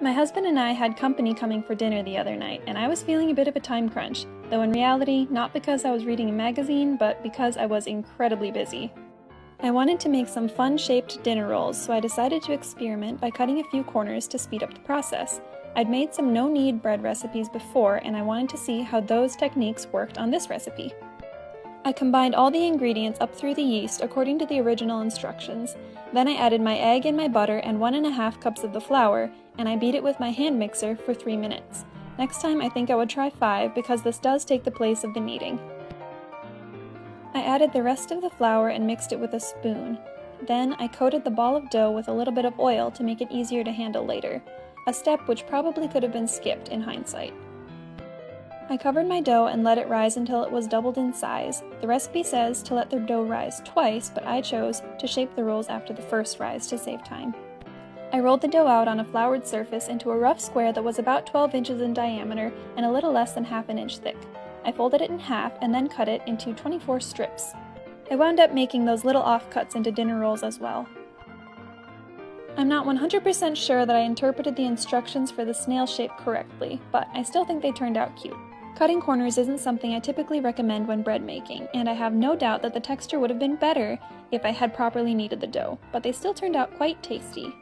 My husband and I had company coming for dinner the other night, and I was feeling a bit of a time crunch, though in reality, not because I was reading a magazine, but because I was incredibly busy. I wanted to make some fun-shaped dinner rolls, so I decided to experiment by cutting a few corners to speed up the process. I'd made some no-knead bread recipes before, and I wanted to see how those techniques worked on this recipe. I combined all the ingredients up through the yeast according to the original instructions. Then I added my egg and my butter and 1½ cups of the flour, and I beat it with my hand mixer for 3 minutes. Next time I think I would try 5 because this does take the place of the kneading. I added the rest of the flour and mixed it with a spoon. Then I coated the ball of dough with a little bit of oil to make it easier to handle later, a step which probably could have been skipped in hindsight. I covered my dough and let it rise until it was doubled in size. The recipe says to let the dough rise twice, but I chose to shape the rolls after the first rise to save time. I rolled the dough out on a floured surface into a rough square that was about 12 inches in diameter and a little less than ½ an inch thick. I folded it in half and then cut it into 24 strips. I wound up making those little offcuts into dinner rolls as well. I'm not 100% sure that I interpreted the instructions for the snail shape correctly, but I still think they turned out cute. Cutting corners isn't something I typically recommend when bread making, and I have no doubt that the texture would have been better if I had properly kneaded the dough, but they still turned out quite tasty.